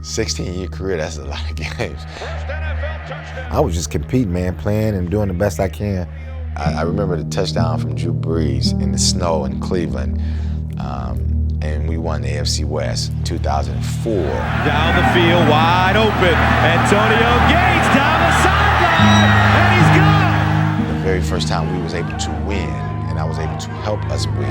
16-year career, that's a lot of games. I was just competing, man, playing and doing the best I can. I remember the touchdown from Drew Brees in the snow in Cleveland, and we won the AFC West in 2004. Down the field, wide open. Antonio Gates down the sideline, and he's gone. The very first time we was able to win, and I was able to help us win.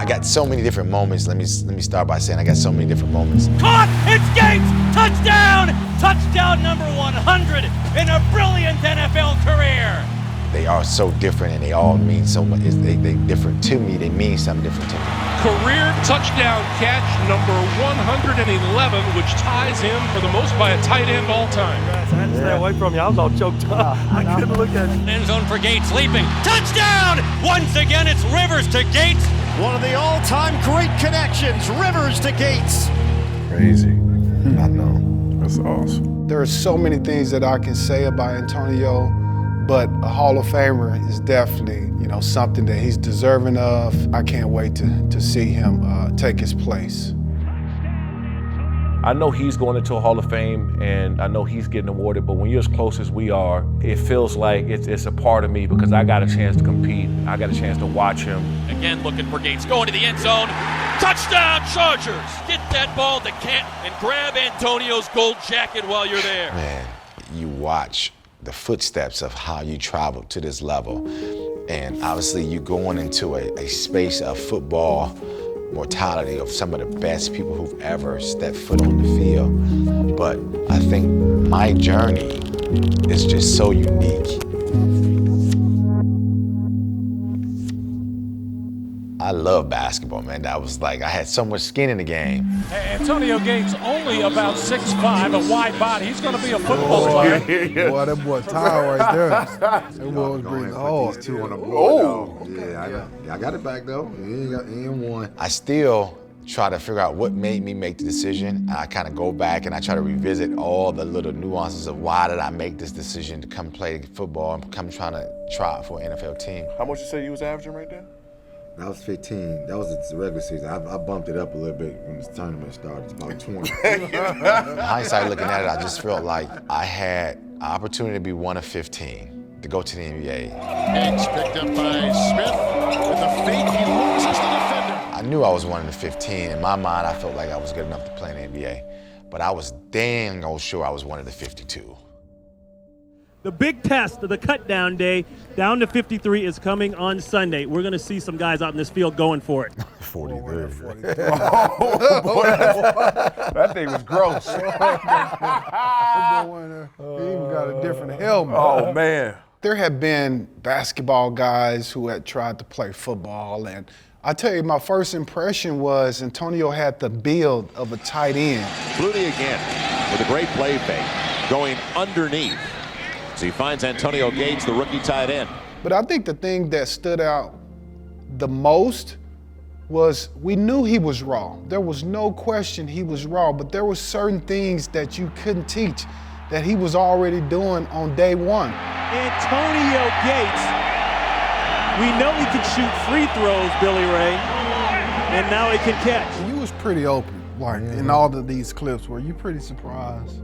I got so many different moments. Let me start by saying I got so many different moments. Caught! It's Gates! Touchdown! Touchdown number 100 in a brilliant NFL career. They are so different, and they all mean so much. They different to me. They mean something different to me. Career touchdown catch number 111, which ties him for the most by a tight end all time. I had to stay away from you. I was all choked up. I couldn't look at you. End zone for Gates, leaping. Touchdown! Once again, it's Rivers to Gates. One of the all-time great connections, Rivers to Gates. Crazy. I know. That's awesome. There are so many things that I can say about Antonio, but a Hall of Famer is definitely, something that he's deserving of. I can't wait to see him take his place. I know he's going into a Hall of Fame, and I know he's getting awarded, but when you're as close as we are, it feels like it's a part of me because I got a chance to compete. I got a chance to watch him. Again, looking for Gates, going to the end zone. Touchdown, Chargers! Get that ball to Kent and grab Antonio's gold jacket while you're there. Man, you watch the footsteps of how you travel to this level, and obviously you going into a space of football mortality of some of the best people who've ever stepped foot on the field. But I think my journey is just so unique. I love basketball, man. That was like, I had so much skin in the game. Antonio Gates only about 6'5", a wide body. He's going to be a football player. Boy, that boy tired right there. That boy was breathing hard. Two on the board. Yeah, I got it back though. He ain't one. I still try to figure out what made me make the decision. I kind of go back and I try to revisit all the little nuances of why did I make this decision to come play football and come try out for an NFL team. How much you say you was averaging right there? That was 15. That was the regular season. I bumped it up a little bit when the tournament started. It's about 20. In hindsight, looking at it, I just felt like I had an opportunity to be one of 15 to go to the NBA. Gates picked up by Smith with the fake. He loses the defender. I knew I was one of the 15. In my mind, I felt like I was good enough to play in the NBA. But I was dang old sure I was one of the 52. The big test of the cut-down day, down to 53, is coming on Sunday. We're going to see some guys out in this field going for it. 43. Oh, boy, that thing was gross. He even got a different helmet. Oh, man. There have been basketball guys who had tried to play football, and I tell you, my first impression was Antonio had the build of a tight end. Flutie again with a great play fake, going underneath. So he finds Antonio Gates, the rookie tight end. But I think the thing that stood out the most was we knew he was raw. There was no question he was raw, but there were certain things that you couldn't teach that he was already doing on day one. Antonio Gates, we know he can shoot free throws, Billy Ray, and now he can catch. You was pretty open, like in all of these clips. Were you pretty surprised,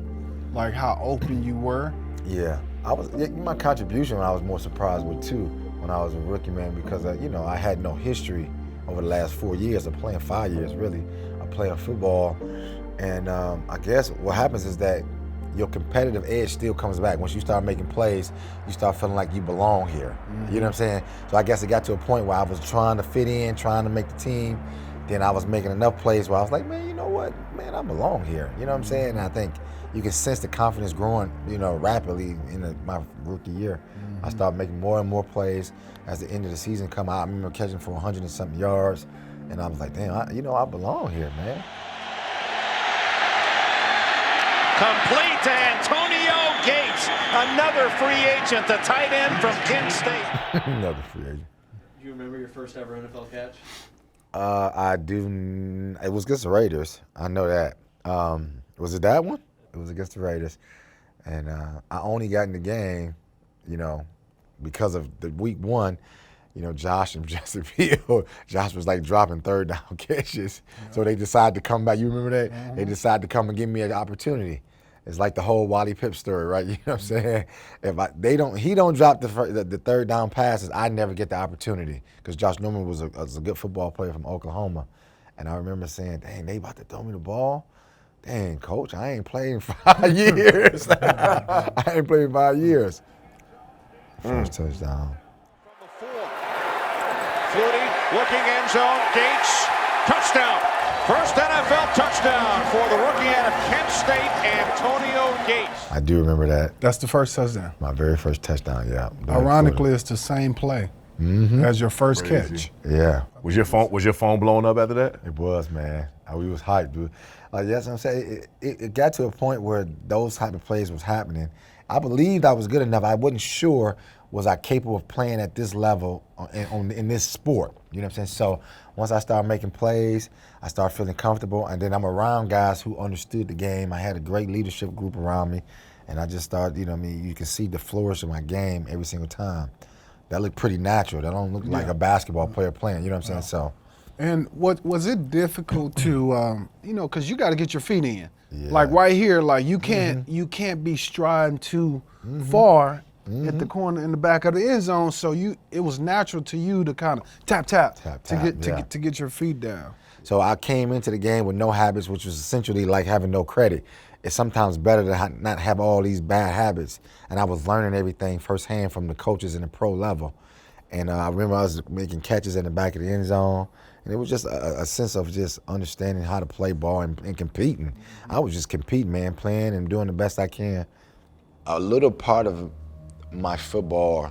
like how open you were? Yeah. My contribution I was more surprised with too when I was a rookie, man, because I had no history over the last 4 years of playing, 5 years really, of playing football. And I guess what happens is that your competitive edge still comes back. Once you start making plays, you start feeling like you belong here. Mm-hmm. You know what I'm saying? So I guess it got to a point where I was trying to fit in, trying to make the team. Then I was making enough plays where I was like, man, you know what? Man, I belong here. You know what I'm saying? And I think you can sense the confidence growing, rapidly in my rookie year. Mm-hmm. I started making more and more plays as the end of the season come out. I remember catching for 100 and something yards, and I was like, damn, I belong here, man. Complete to Antonio Gates, another free agent, the tight end from Kent State. Another free agent. Do you remember your first ever NFL catch? I do. It was against the Raiders. I know that. Was it that one? It was against the Raiders. And I only got in the game, because of the week one. you know, Josh and Chesterfield, Josh was like dropping third down catches. So they decided to come back. You remember that? They decided to come and give me an opportunity. It's like the whole Wally Pipp story, right? You know what I'm saying? If he don't drop the third down passes, I never get the opportunity. Because Josh Norman was a good football player from Oklahoma. And I remember saying, dang, they about to throw me the ball? Dang, coach, I ain't played in 5 years. I ain't played in 5 years. First touchdown. Flutie looking end zone. Gates, touchdown. First NFL touchdown for the rookie out of Kent State, Antonio Gates. I do remember that. That's the first touchdown. My very first touchdown, yeah. Ironically, it's the same play as your first catch. Yeah. Was your phone blowing up after that? It was, man. We was hyped, dude. Like, that's what I'm saying. It got to a point where those type of plays was happening. I believed I was good enough. I wasn't sure was I capable of playing at this level in this sport. You know what I'm saying? So once I started making plays, I started feeling comfortable, and then I'm around guys who understood the game. I had a great leadership group around me, and I just started, you know what I mean, you can see the flourish of my game every single time. That looked pretty natural. That don't look like a basketball player playing, you know what I'm saying? So. And was it difficult to, you know, because you got to get your feet in. Yeah. Like right here, like you can't be striding too far at the corner in the back of the end zone. So it was natural to you to kind of tap to get your feet down. So I came into the game with no habits, which was essentially like having no credit. It's sometimes better to not have all these bad habits. And I was learning everything firsthand from the coaches in the pro level. And I remember I was making catches in the back of the end zone. And it was just a sense of just understanding how to play ball and competing. I was just competing, man, playing and doing the best I can. A little part of my football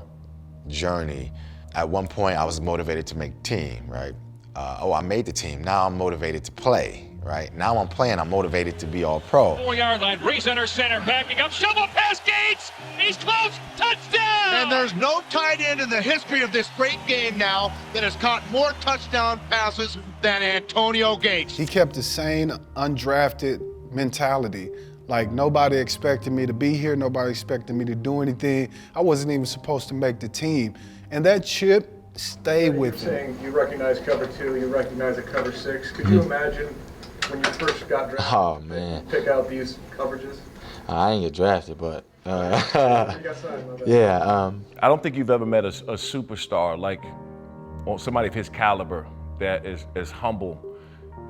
journey, at one point I was motivated to make team, right? I made the team. Now I'm motivated to play, right? Now I'm playing, I'm motivated to be all pro. 4-yard line, Breeze under center, backing up, shovel pass, Gates! He's close, touchdown! And there's no tight end in the history of this great game now that has caught more touchdown passes than Antonio Gates. He kept the same undrafted mentality. Like, nobody expected me to be here, nobody expected me to do anything. I wasn't even supposed to make the team. And that chip stayed with him. You're saying you recognize cover 2, you recognize a cover 6. Could you imagine when you first got drafted? Oh, man. Pick out these coverages? I ain't get drafted, but You got signed, my bad. yeah. I don't think you've ever met a superstar like somebody of his caliber that is as humble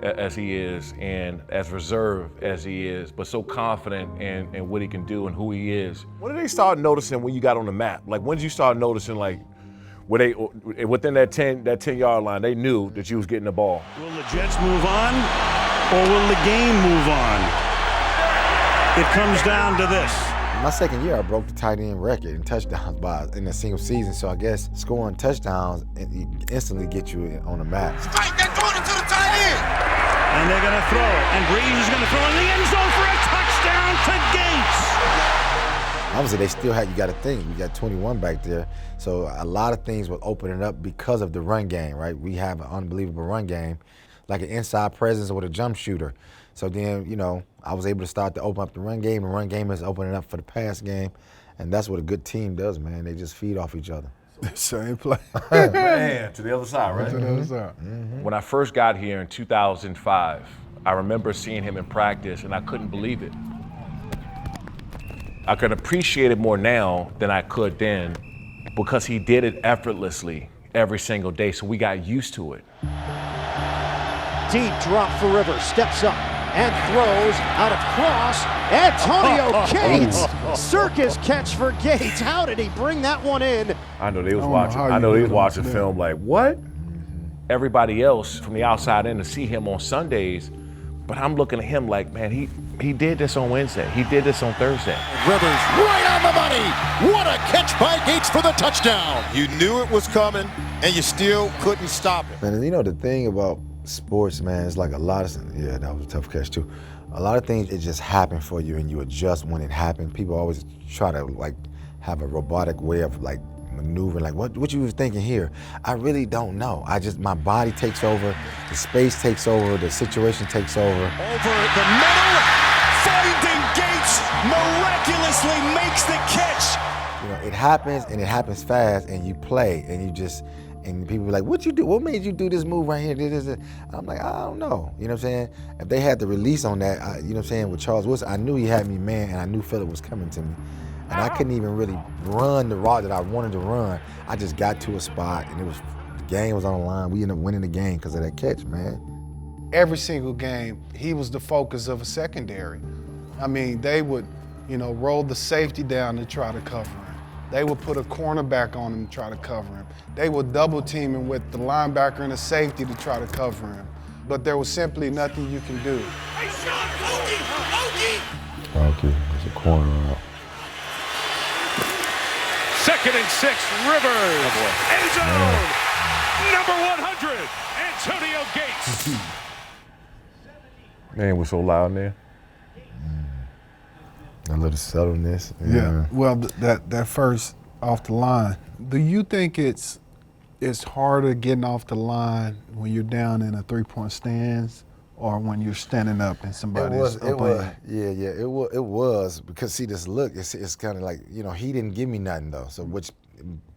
as he is and as reserved as he is, but so confident in what he can do and who he is. When did they start noticing when you got on the map? Like, when did you start noticing, like, within that 10-yard line, they knew that you was getting the ball? Will the Jets move on, or will the game move on? It comes down to this. My second year, I broke the tight end record in touchdowns in a single season. So I guess scoring touchdowns instantly get you on the map. Strike that corner to the tight end. And they're going to throw it. And Breeze is going to throw in the end zone for a touchdown to Gates. Obviously, they still had, you got to think, we got 21 back there. So a lot of things were opening up because of the run game, right? We have an unbelievable run game, like an inside presence with a jump shooter. So then, you know, I was able to start to open up the run game, and run game is opening up for the pass game. And that's what a good team does, man. They just feed off each other. Same play. Man, to the other side, right? To the other side. When I first got here in 2005, I remember seeing him in practice, and I couldn't believe it. I can appreciate it more now than I could then because he did it effortlessly every single day, so we got used to it. Deep drop for Rivers, steps up and throws out of cross. Antonio Gates, circus catch for Gates. How did he bring that one in? I know they was watching. I know they was watching film like, what? Everybody else from the outside in to see him on Sundays, but I'm looking at him like, man, he did this on Wednesday. He did this on Thursday. Rivers right on the money. What a catch by Gates for the touchdown. You knew it was coming, and you still couldn't stop it. Man, you know, the thing about sports, man, it's like a lot of, yeah, that was a tough catch too. A lot of things, it just happen for you and you adjust when it happened. People always try to like have a robotic way of like maneuvering, like what you was thinking here? I really don't know. My body takes over, the space takes over, the situation takes over. Over the middle, finding Gates, miraculously makes the catch. You know, it happens and it happens fast, and you play and you just, And people be like, what you do? What made you do this move right here? I'm like, I don't know. You know what I'm saying? If they had the release on that, you know what I'm saying, with Charles Wilson, I knew he had me man, and I knew Phillip was coming to me. And I couldn't even really run the route that I wanted to run. I just got to a spot, and the game was on the line. We ended up winning the game because of that catch, man. Every single game, he was the focus of a secondary. I mean, they would, roll the safety down to try to cover him. They would put a cornerback on him to try to cover him. They would double team him with the linebacker and the safety to try to cover him. But there was simply nothing you can do. Hey, Shawne, Okay, it's a corner out. 2nd and 6, Rivers. End zone. Number 100, Antonio Gates. Man, we're so loud in there. A little subtleness. Yeah. Well, that first off the line, do you think it's harder getting off the line when you're down in a 3-point stance or when you're standing up and somebody's It was because see this look, it's kind of like, he didn't give me nothing though, so which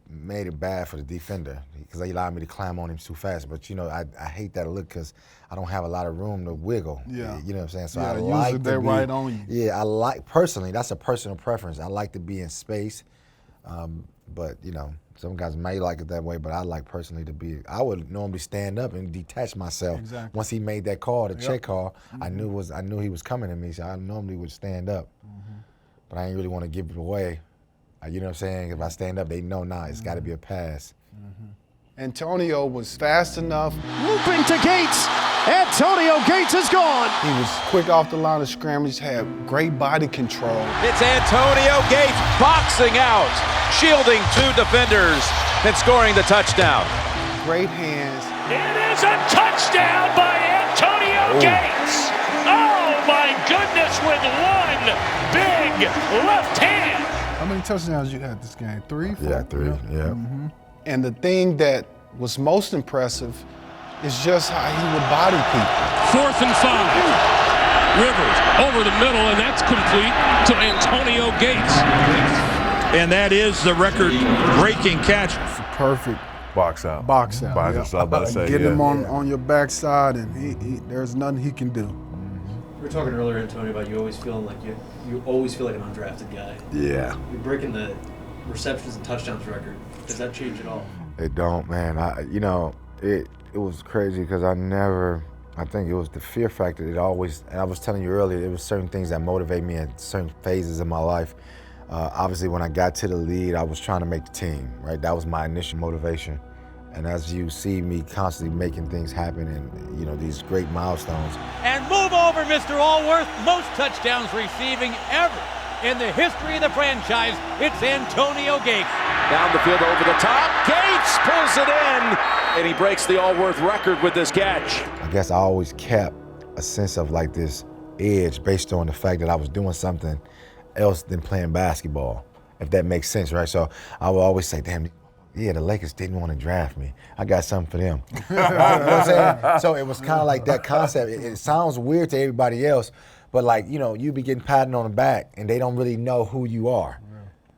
made it bad for the defender because they allowed me to climb on him too fast. But I hate that look because I don't have a lot of room to wiggle. Yeah. You know what I'm saying? So yeah, I like usually they're right on you. Yeah, I like personally. That's a personal preference. I like to be in space, but some guys may like it that way. But I like personally to be. I would normally stand up and detach myself. Exactly. Once he made that call, the check call, I knew he was coming to me, so I normally would stand up. But I didn't really want to give it away. You know what I'm saying? If I stand up, they know it's got to be a pass. Antonio was fast enough. Looping to Gates. Antonio Gates is gone. He was quick off the line of scrimmage, had great body control. It's Antonio Gates boxing out, shielding 2 defenders, and scoring the touchdown. Great hands. It is a touchdown by Antonio Gates. Oh my goodness, with one big left hand. How many touchdowns you had this game? 3, 4? Yeah, 3. Yeah. And the thing that was most impressive is just how he would body people. 4th and 5. Rivers over the middle, and that's complete to Antonio Gates. And that is the record-breaking catch. It's a perfect box out. Box out. Box out, about to say, Get him on your backside, and there's nothing he can do. We were talking earlier, Antonio, about you always feeling like you always feel like an undrafted guy. Yeah. You're breaking the receptions and touchdowns record. Does that change at all? It don't, man. It was crazy because I think it was the fear factor. And I was telling you earlier, it was certain things that motivate me at certain phases of my life. Obviously, when I got to the lead, I was trying to make the team, right? That was my initial motivation. And as you see me constantly making things happen and, these great milestones. And move over, Mr. Allworth. Most touchdowns receiving ever in the history of the franchise. It's Antonio Gates. Down the field over the top. Gates pulls it in, and he breaks the Allworth record with this catch. I guess I always kept a sense of like this edge based on the fact that I was doing something else than playing basketball, if that makes sense, right? So I would always say, damn, yeah, the Lakers didn't want to draft me. I got something for them. You know what I'm saying? So it was kind of like that concept. It sounds weird to everybody else, but like, you be getting patted on the back and they don't really know who you are.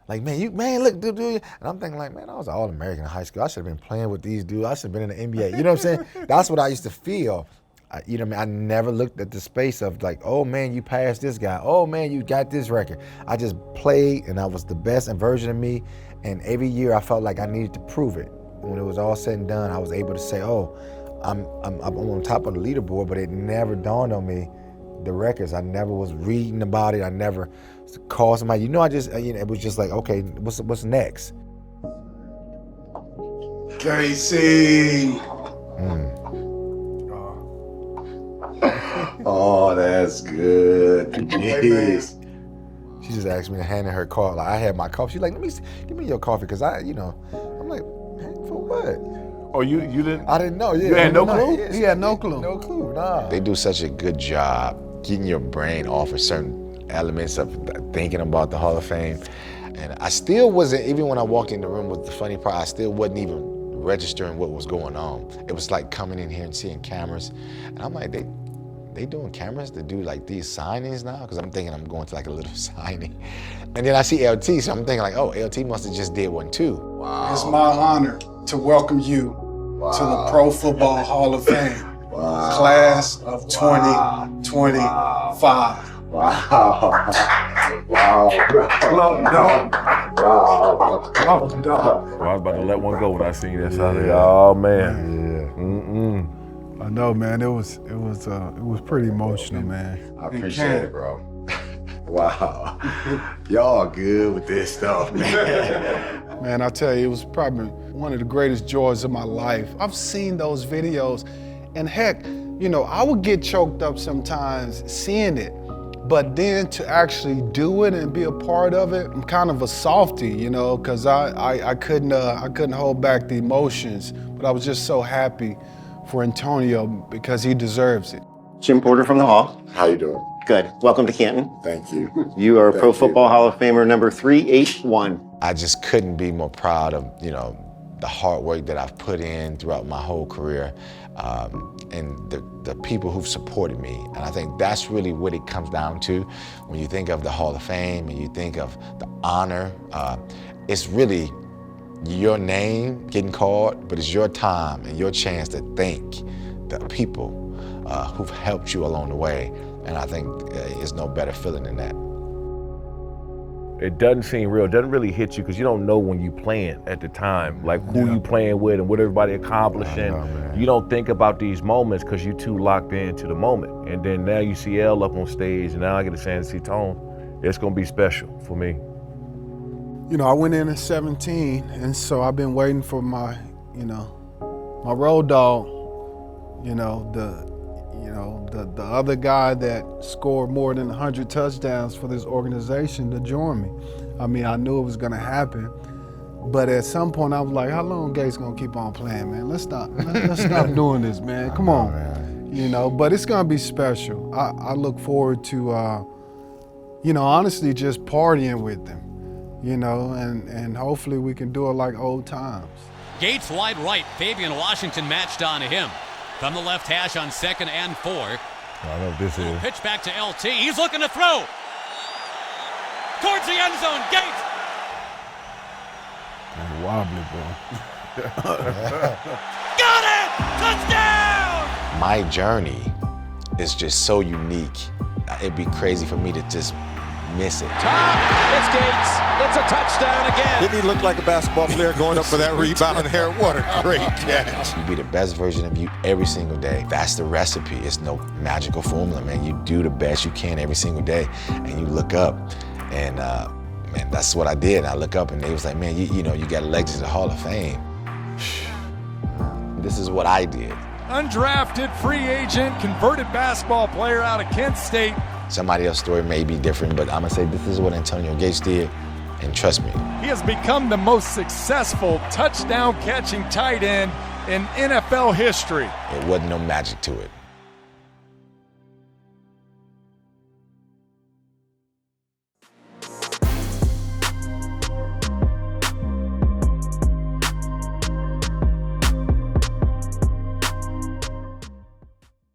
Like, look, dude. And I'm thinking like, man, I was an All-American in high school. I should have been playing with these dudes. I should have been in the NBA. You know what I'm saying? That's what I used to feel. I never looked at the space of like, oh man, you passed this guy. Oh man, you got this record. I just played and I was the best version of me. And every year I felt like I needed to prove it. When it was all said and done, I was able to say, oh, I'm on top of the leaderboard, but it never dawned on me the records. I never was reading about it. I never called somebody. It was just like, okay, what's next? KC. Oh, that's good. Jeez. She just asked me to hand her coffee. Like, I had my coffee. She's like, give me your coffee, because I'm like, hey, for what? Oh, you didn't? I didn't know. Yeah, you had no clue? Yeah, he had no clue. No clue, nah. They do such a good job getting your brain off of certain elements of thinking about the Hall of Fame. And I still wasn't, even when I walked in the room with the funny part, I still wasn't even registering what was going on. It was like coming in here and seeing cameras. And I'm like, they doing cameras to do like these signings now? Because I'm thinking I'm going to like a little signing. And then I see LT, so I'm thinking like, oh, LT must have just did one too. Wow. It's my honor to welcome you to the Pro Football Hall of Fame, class of 2025. Wow. I was about to let one go when I seen this. I was like, oh man. I know, man. It was pretty emotional, man. I appreciate it, bro. Wow. Y'all good with this stuff, man. Man, I tell you, it was probably one of the greatest joys of my life. I've seen those videos, and heck, you know, I would get choked up sometimes seeing it. But then to actually do it and be a part of it, I'm kind of a softie, you know, because I couldn't hold back the emotions. But I was just so happy for Antonio because he deserves it. Jim Porter from the Hall. How you doing? Good. Welcome to Canton. Thank you. You are a Pro Football Hall of Famer number 381. I just couldn't be more proud of, you know, the hard work that I've put in throughout my whole career, and the people who've supported me. And I think that's really what it comes down to. When you think of the Hall of Fame and you think of the honor, it's really your name getting called, but it's your time and your chance to thank the people who've helped you along the way. And I think there's no better feeling than that. It doesn't seem real. It doesn't really hit you because you don't know when you playing at the time, like who you playing with and what everybody accomplishing. You don't think about these moments because you're too locked into the moment. And then now you see L up on stage, and now I get a chance to see Tone. It's gonna be special for me. You know, I went in at 17, and so I've been waiting for my road dog, the other guy that scored more than 100 touchdowns for this organization to join me. I mean, I knew it was gonna happen, but at some point I was like, how long Gates gonna keep on playing, man? Let's stop doing this, man. Come on, you know. But it's gonna be special. I look forward to, honestly, just partying with them, and hopefully we can do it like old times. Gates wide right. Fabian Washington matched on to him. From the left hash on 2nd and 4. I know what this is. Pitch back to LT. He's looking to throw. Towards the end zone. Gates. Wobbly, bro. Got it! Touchdown! My journey is just so unique. It'd be crazy for me to just miss it. It's Gates. It's a touchdown again. Didn't he look like a basketball player going up for that rebound there? What a great catch. You be the best version of you every single day. That's the recipe. It's no magical formula, man. You do the best you can every single day, and you look up, and man, that's what I did. I look up, and they was like, man, you got a leg to the Hall of Fame. This is what I did. Undrafted free agent, converted basketball player out of Kent State. Somebody else's story may be different, but I'm gonna say this is what Antonio Gates did, and trust me. He has become the most successful touchdown catching tight end in NFL history. It wasn't no magic to it.